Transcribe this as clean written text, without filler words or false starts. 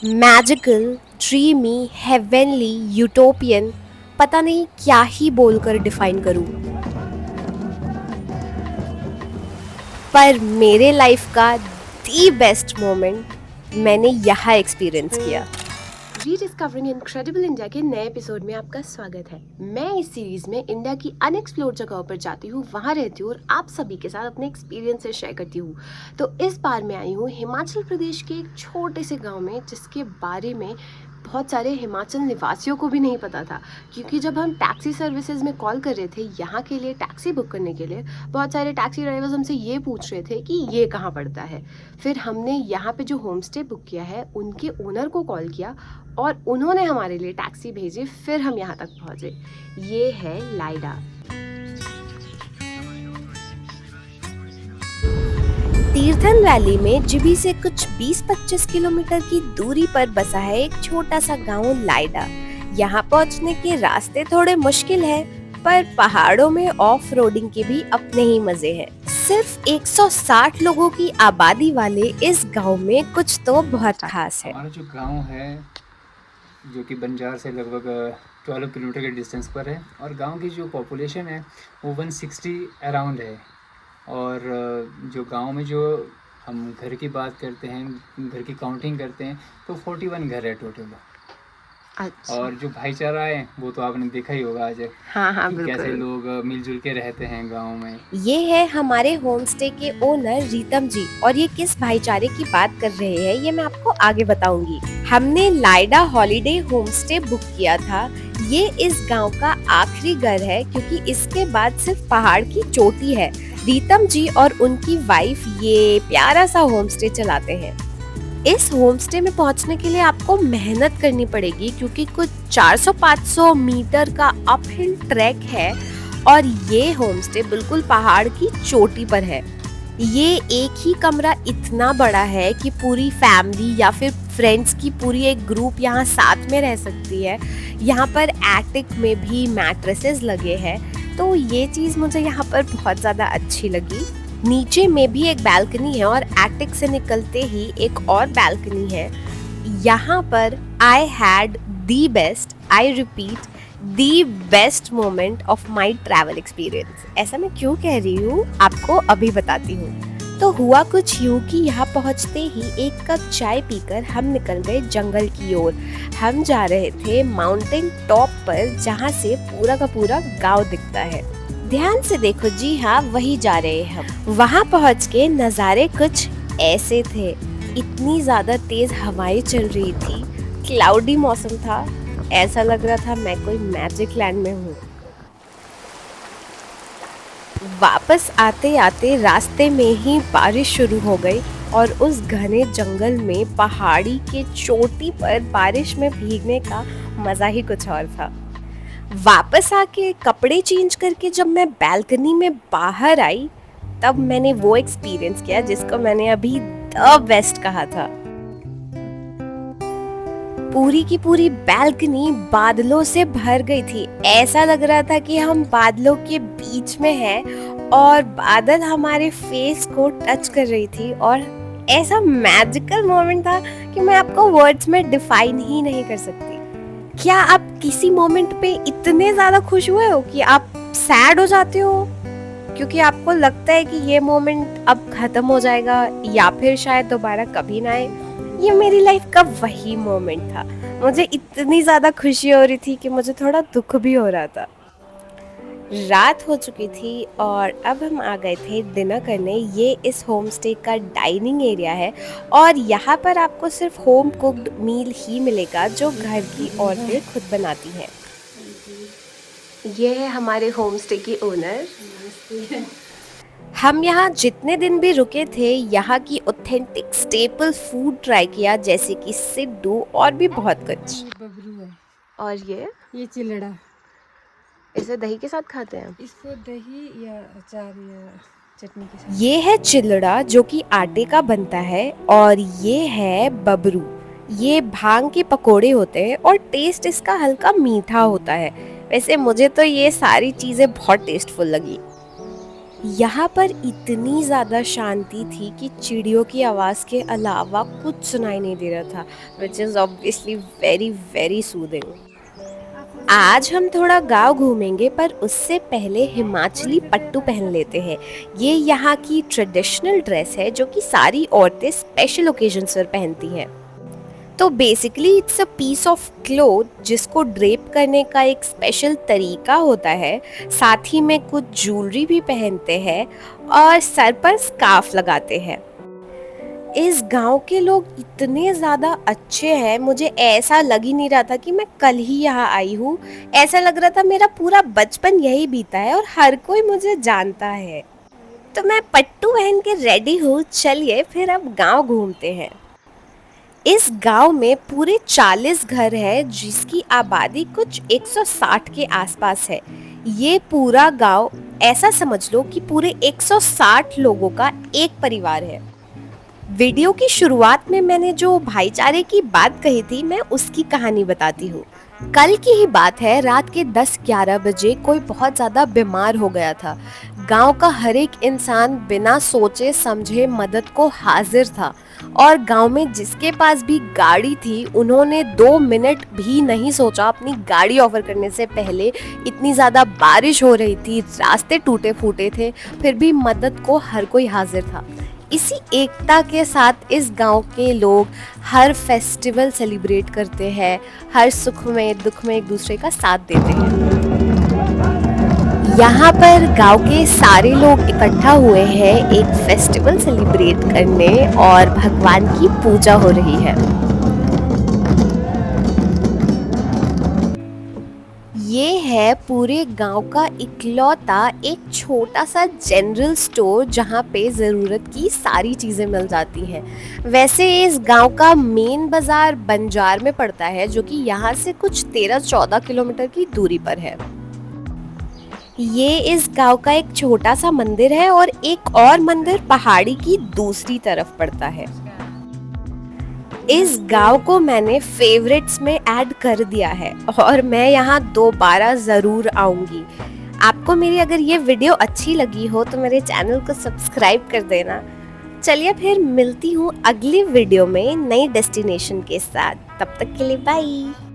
Magical, dreamy, heavenly, utopian, पता नहीं क्या ही बोलकर डिफाइन करूं। पर मेरे लाइफ का दी बेस्ट मोमेंट मैंने यहाँ एक्सपीरियंस किया। रीडिस्कवरिंग इनक्रेडिबल इंडिया के नए एपिसोड में आपका स्वागत है। मैं इस सीरीज में इंडिया की अनएक्सप्लोर्ड जगहों पर जाती हूँ, वहाँ रहती हूँ और आप सभी के साथ अपने एक्सपीरियंसेस शेयर करती हूँ। तो इस बार मैं आई हूँ हिमाचल प्रदेश के एक छोटे से गांव में, जिसके बारे में बहुत सारे हिमाचल निवासियों को भी नहीं पता था, क्योंकि जब हम टैक्सी सर्विसेज में कॉल कर रहे थे यहाँ के लिए टैक्सी बुक करने के लिए, बहुत सारे टैक्सी ड्राइवर्स हमसे ये पूछ रहे थे कि ये कहाँ पड़ता है। फिर हमने यहाँ पे जो होम स्टे बुक किया है उनके ओनर को कॉल किया और उन्होंने हमारे लिए टैक्सी भेजी। फिर हम यहाँ तक पहुँचे। ये है लाइडा। तीर्थन वैली में जिबी से कुछ 20-25 किलोमीटर की दूरी पर बसा है एक छोटा सा गांव लाइडा। यहाँ पहुँचने के रास्ते थोड़े मुश्किल है, पर पहाड़ों में ऑफ रोडिंग के भी अपने ही मजे हैं। सिर्फ 160 लोगों की आबादी वाले इस गांव में कुछ तो बहुत खास है। हमारा जो गांव है, जो कि बंजार से लगभग 12 किलोमीटर के डिस्टेंस पर है, और गांव की जो पॉपुलेशन है वो 160 अराउंड है। और जो गांव में जो हम घर की बात करते हैं, घर की काउंटिंग करते हैं, तो 41 घर है टोटल। अच्छा। और जो भाईचारा है वो तो आपने देखा ही होगा आज। हाँ, कि बिल्कुल। कैसे लोग मिलजुल के रहते हैं गांव में। ये है हमारे होम स्टे के ओनर रीतम जी, और ये किस भाईचारे की बात कर रहे हैं ये मैं आपको आगे बताऊंगी। हमने lidar holiday home stay book किया था। ये इस गांव का आखिरी घर है, क्योंकि इसके बाद सिर्फ पहाड़ की चोटी है। रीतम जी और उनकी वाइफ ये प्यारा सा होम स्टे चलाते हैं। इस होम स्टे में पहुंचने के लिए आपको मेहनत करनी पड़ेगी, क्योंकि कुछ 400-500 मीटर का अप हिल ट्रैक है और ये होम स्टे बिल्कुल पहाड़ की चोटी पर है। ये एक ही कमरा इतना बड़ा है कि पूरी फैमिली या फिर फ्रेंड्स की पूरी एक ग्रुप यहाँ साथ में रह सकती है। यहाँ पर एटिक में भी मैट्रेसेस लगे हैं, तो ये चीज़ मुझे यहाँ पर बहुत ज़्यादा अच्छी लगी। नीचे में भी एक बालकनी है और एटिक से निकलते ही एक और बालकनी है। यहाँ पर I had the best, I repeat, the best moment of my travel experience. ऐसा मैं क्यों कह रही हूँ आपको अभी बताती हूँ। तो हुआ कुछ यूँ कि यहाँ पहुँचते ही एक कप चाय पीकर हम निकल गए जंगल की ओर। हम जा रहे थे माउंटेन टॉप पर, जहाँ से पूरा का पूरा गांव दिखता है। ध्यान से देखो, जी हाँ, वही जा रहे हैं हम। वहाँ पहुँच के नज़ारे कुछ ऐसे थे। इतनी ज़्यादा तेज़ हवाएं चल रही थी, क्लाउडी मौसम था, ऐसा लग रहा था मैं कोई मैजिक लैंड में हूँ। वापस आते आते रास्ते में ही बारिश शुरू हो गई और उस घने जंगल में पहाड़ी के चोटी पर बारिश में भीगने का मज़ा ही कुछ और था। वापस आके कपड़े चेंज करके जब मैं बालकनी में बाहर आई, तब मैंने वो एक्सपीरियंस किया जिसको मैंने अभी द बेस्ट कहा था। पूरी की पूरी बालकनी बादलों से भर गई थी। ऐसा लग रहा था कि हम बादलों के बीच में हैं और बादल हमारे फेस को टच कर रही थी, और ऐसा मैजिकल मोमेंट था कि मैं आपको वर्ड्स में डिफाइन ही नहीं कर सकती। क्या आप किसी मोमेंट पे इतने ज़्यादा खुश हुए हो कि आप सैड हो जाते हो, क्योंकि आपको लगता है कि ये मोमेंट अब खत्म हो जाएगा या फिर शायद दोबारा कभी ना आए? ये मेरी लाइफ का वही मोमेंट था। मुझे इतनी ज़्यादा खुशी हो रही थी कि मुझे थोड़ा दुख भी हो रहा था। रात हो चुकी थी और अब हम आ गए थे डिनर करने। ये इस होम स्टे का डाइनिंग एरिया है और यहाँ पर आपको सिर्फ होम कुक्ड मील ही मिलेगा, जो घर की औरतें खुद बनाती हैं। ये है हमारे होम स्टे की ओनर। हम यहाँ जितने दिन भी रुके थे, यहाँ की ऑथेंटिक स्टेपल फूड ट्राई किया, जैसे कि सिड्डू और भी बहुत कुछ। बबरू है। और ये चिलड़ा, इसे दही के साथ खाते हैं। इसको दही या अचार या चटनी के साथ। ये है चिलड़ा, जो कि आटे का बनता है, और ये है बबरू। ये भांग के पकोड़े होते हैं और टेस्ट इसका हल्का मीठा होता है। वैसे मुझे तो ये सारी चीज़ें बहुत टेस्टफुल लगी। यहाँ पर इतनी ज़्यादा शांति थी कि चिड़ियों की आवाज़ के अलावा कुछ सुनाई नहीं दे रहा था, which is obviously very very soothing. आज हम थोड़ा गांव घूमेंगे, पर उससे पहले हिमाचली पट्टू पहन लेते हैं। ये यहाँ की ट्रेडिशनल ड्रेस है जो कि सारी औरतें स्पेशल ओकेजन्स पर पहनती हैं। तो basically it's a piece of cloth जिसको ड्रेप करने का एक स्पेशल तरीका होता है। साथ ही में कुछ ज्वेलरी भी पहनते हैं और सर पर स्कार्फ लगाते हैं। इस गांव के लोग इतने ज़्यादा अच्छे हैं, मुझे ऐसा लग ही नहीं रहा था कि मैं कल ही यहाँ आई हूँ। ऐसा लग रहा था मेरा पूरा बचपन यही बीता है और हर कोई मुझे जानता है। तो मैं पट्टू पहन के रेडी हूँ, चलिए फिर अब गांव घूमते हैं। इस गांव में पूरे 40 घर है जिसकी आबादी कुछ 160 के आसपास है। ये पूरा गांव ऐसा समझ लो कि पूरे 160 लोगों का एक परिवार है। वीडियो की शुरुआत में मैंने जो भाईचारे की बात कही थी, मैं उसकी कहानी बताती हूँ। कल की ही बात है, रात के 10-11 बजे कोई बहुत ज़्यादा बीमार हो गया था। गांव का हर एक इंसान बिना सोचे समझे मदद को हाजिर था और गांव में जिसके पास भी गाड़ी थी उन्होंने 2 मिनट भी नहीं सोचा अपनी गाड़ी ऑफर करने से पहले। इतनी ज़्यादा बारिश हो रही थी, रास्ते टूटे फूटे थे, फिर भी मदद को हर कोई हाजिर था। इसी एकता के साथ इस गांव के लोग हर फेस्टिवल सेलिब्रेट करते हैं, हर सुख में दुख में एक दूसरे का साथ देते हैं। यहाँ पर गांव के सारे लोग इकट्ठा हुए हैं एक फेस्टिवल सेलिब्रेट करने और भगवान की पूजा हो रही है। ये है पूरे गांव का इकलौता एक छोटा सा जनरल स्टोर जहाँ पे ज़रूरत की सारी चीज़ें मिल जाती हैं। वैसे इस गांव का मेन बाज़ार बंजार में पड़ता है जो कि यहाँ से कुछ 13-14 किलोमीटर की दूरी पर है। ये इस गांव का एक छोटा सा मंदिर है और एक और मंदिर पहाड़ी की दूसरी तरफ पड़ता है। इस गांव को मैंने फेवरेट्स में ऐड कर दिया है और मैं यहाँ दोबारा ज़रूर आऊँगी। आपको मेरी अगर ये वीडियो अच्छी लगी हो तो मेरे चैनल को सब्सक्राइब कर देना। चलिए फिर मिलती हूँ अगली वीडियो में नई डेस्टिनेशन के साथ। तब तक के लिए बाय।